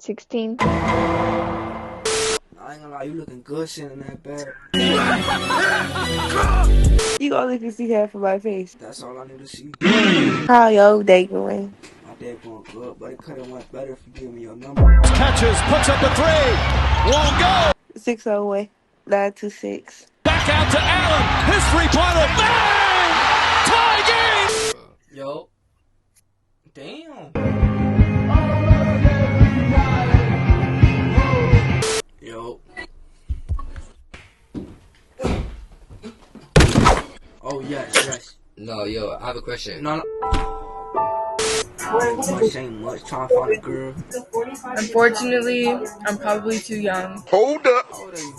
16. I ain't gonna lie, you looking good sitting in that bed. You only can see half of my face. That's all I need to see. How your day going? My day going good, but it could have went better if you gave me your number. Catches, puts up the three. Won't go. 601 926. Back out to Allen. His three-pointer. Bang! Tie game. Yo. Damn. Yo. Oh, yes. No, yo, I have a question. No. Much ain't much. Trying to find a girl. Unfortunately, I'm probably too young. Hold up. How old are you?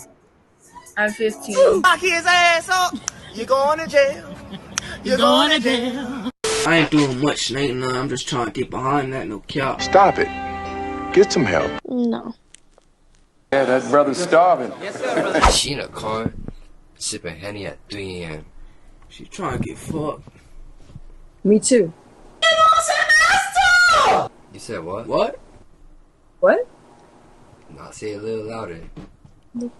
I'm 15. Lock his ass up. You're going to jail. You're going to jail. I ain't doing much, ain't none. I'm just trying to get behind that, no cap. Stop it. Get some help. No. Yeah, that brother's starving. Yes, sir, brother. She in a car, sipping Henny at 3 a.m. She trying to get fucked. Me too. You said what? What? What? Nah, say it a little louder. You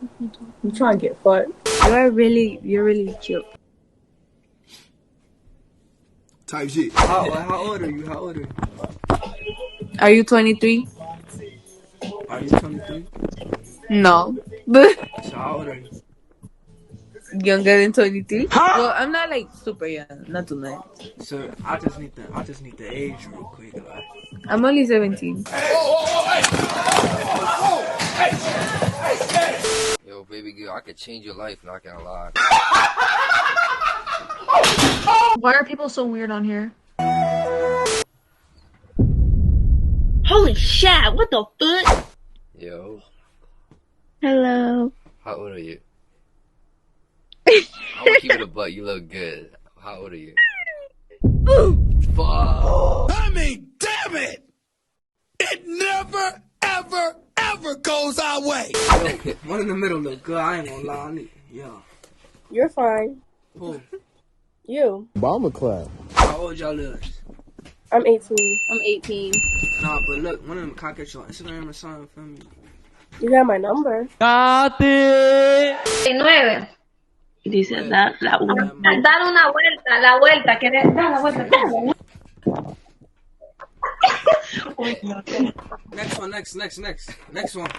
trying to get fucked? You're really cute. Type shit. How old are you? Are you 23? Are you 23? No. So how old are you? Younger than 23? Well, I'm not like super young. Not too much. So I just need the age real quick. Like. I'm only 17. Yo, baby girl, I could change your life, not gonna lie. Why are people so weird on here? Holy shit, what the fuck? Yo, Hello. how old are you? I'm gonna keep it a butt. You look good. How old are you? Fuck. I mean, damn it! It never, ever goes our way. Yo, one in the middle look good. I ain't gonna lie. Yeah. You're fine. Who? You. Bomber clap. How old y'all is? I'm 18. I'm 18. Nah, but look, one of them can I get your Instagram or something for me? You got my number. 19. Dice, dar una vuelta, la vuelta, que dar la vuelta. Next one.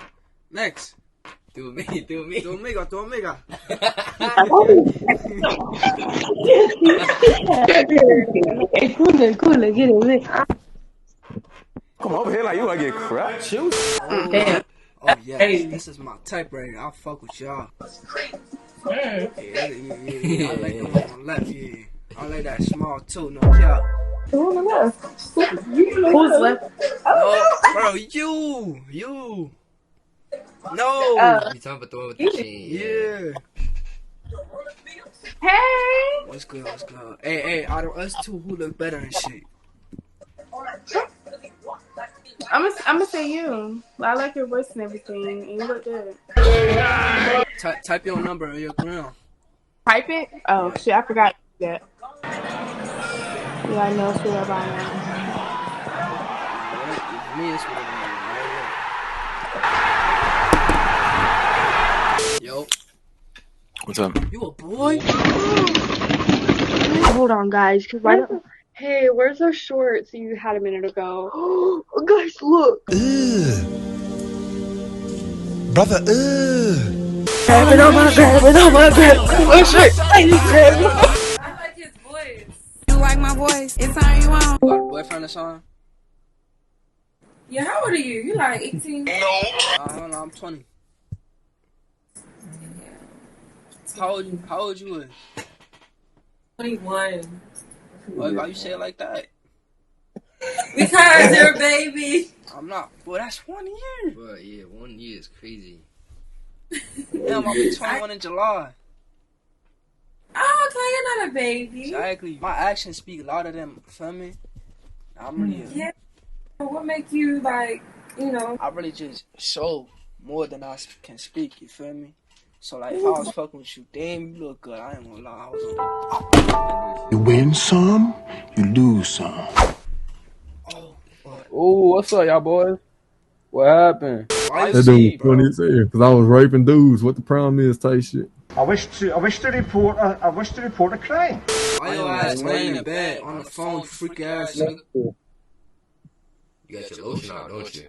Next. Do me. Tu amiga. Cool, get it. Come over here like you wanna get crap shoes. Damn. Oh yes, this is my type right here. I'll fuck with y'all. Yeah, I like the one on the left, yeah. I like that small too, no cap. Who's left? No, bro, you. No. You talking about the one with the chain? Yeah. Hey! What's good? Hey, out of us two, who look better and shit? I'm gonna say you. I like your voice and everything, and you look good. Type your number on your ground. Type it? Oh, shit, I forgot that. Yeah, I know. Shit about now. Me, it's what right here. Yo. What's up? You a boy? Hold on, guys. Cause why don't... Hey, where's our shorts you had a minute ago? Oh, guys, look. Brother, Grab it on my shirt. I like his voice. You like my voice? It's how you want. What, boyfriend or something? Yeah, how old are you? You like 18? No, I'm 20. How old you is? 21. Why you say it like that? Because you're a baby. I'm not. Well, that's 1 year. But yeah, 1 year is crazy. Damn, I'll be 21 in July. Oh, okay, you're not a baby. Exactly. My actions speak louder than, feel me? I'm really. Yeah. What make you like, you know? I really just show more than I can speak. You feel me? So like, if I was fucking with you, damn, you look good. I ain't gonna lie. I was you win some, you lose some. Oh, Ooh, what's up, y'all boys? What happened? Why you That dude was see, funny bro? as hell because I was raping dudes. What the problem is, type shit. I wish to report a crime. Why your ass laying in bed on the phone, freak ass nigga? You got your lotion on, don't you?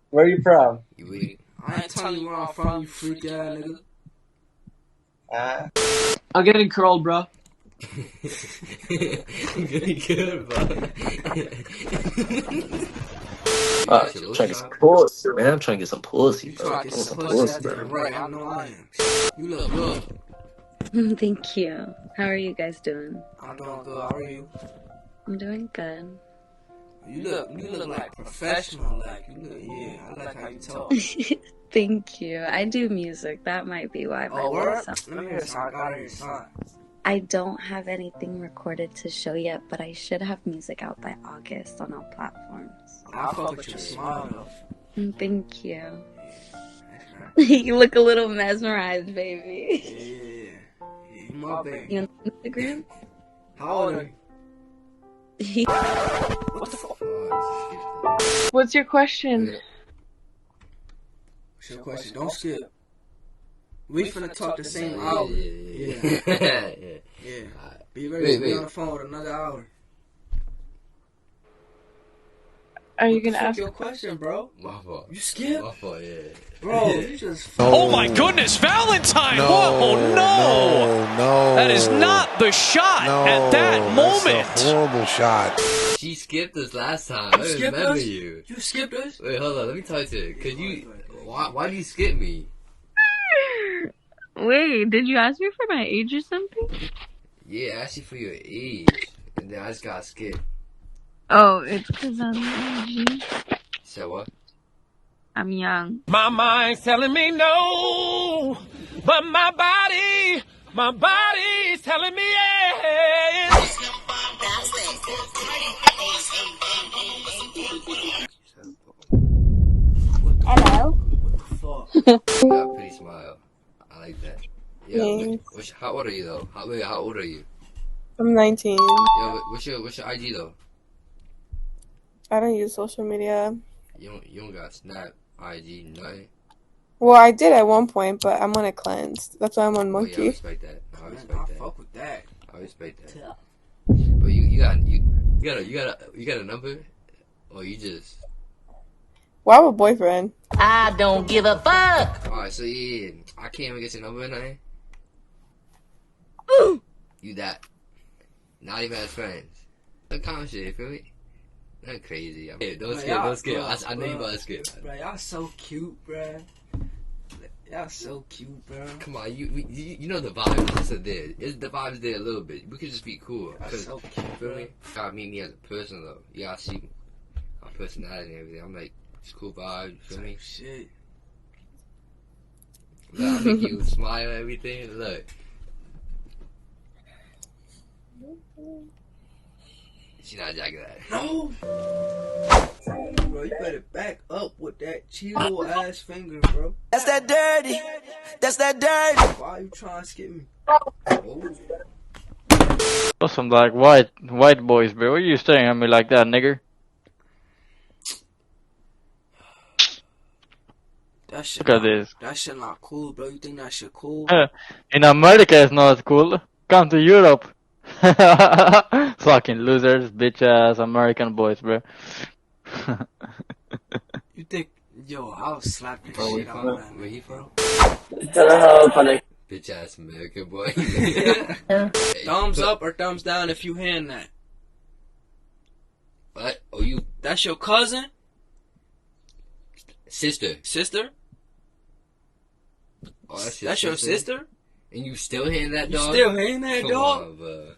Where you from? You weak. I ain't telling you where I'm from, you freak ass nigga. I'm getting curled, bro. I'm getting good, bro. Trying to get some pussy, man. I'm trying to get some pussy, bro. Try to get some pussy, that's right. I know I am. You look good. Thank you. How are you guys doing? I'm doing good. How are you? I'm doing good. You look like professional. Like you look, yeah. I like how you talk. Thank you. I do music. That might be why my voice sounds. Let me hear a song. I gotta hear a song. I don't have anything recorded to show yet, but I should have music out by August on all platforms. I'll fuck with your smile though. Thank you. You look a little mesmerized, baby. Yeah. You my baby. You on Instagram? How old are you? What the fuck? What's your question? What's your question? Don't skip. We finna talk the same hour. Yeah. Be ready to be on the phone with another hour. Are you gonna ask your question, bro? My fault. You skip? My fault, yeah. Bro, you just. Oh my goodness, Valentine! Whoa, no! That is not the shot at that moment. That's a horrible shot. She skipped us last time. You I skipped remember us? you. You skipped us? Wait, hold on. Let me talk to you. Cause you, why do you skip me? Wait, did you ask me for my age or something? Yeah, I asked you for your age, and then I just got skipped. Oh, it's because I'm aging. So what? I'm young. My mind's telling me no, but my body's telling me yes. Hello. You got a pretty smile. I like that. Thanks. How old are you though? How old are you? I'm 19. Yo, what's your IG though? I don't use social media. You don't got Snap, IG, nothing. Well, I did at one point, but I'm on a cleanse. That's why I'm on Monkey. Oh, yeah, I respect that. I respect that. Fuck with that. I respect that. But you got a number, or you just? Well, I have a boyfriend. I don't give a fuck. Alright, so yeah, I can't even get your number or nothing. You that? Not even as friends. That kind of shit, you feel me? That's crazy. Don't skip. I know you about to skip. Bro, y'all so cute, bro. Y'all so cute, bro. Come on, you know the vibes are there. The vibes there a little bit. We could just be cool. Y'all so cute, feel bro. me? You gotta meet me as a person though. You gotta see my personality and everything. I'm like, it's cool vibes. You feel me? Shit. Look, I make you smile and everything. Look. She not jacking that. No. Bro, you better back up with that chill ass finger, bro. That's that dirty. That's that dirty. Why are you trying to skip me? Some like white boys, bro. What are you staring at me like that, nigger? That shit. Look at this. That shit not cool, bro. You think that shit cool? In America, it's not cool. Come to Europe. Fucking losers, bitch ass American boys, bro. You think, yo, I'll slap the shit out of that. Where he from? Funny. Bitch ass American boy. Thumbs up or thumbs down if you hand that. What? Oh, you? That's your cousin? Sister. Sister? Oh, that's your sister? And you still hand that dog? You still hand that dog? Come on, bro.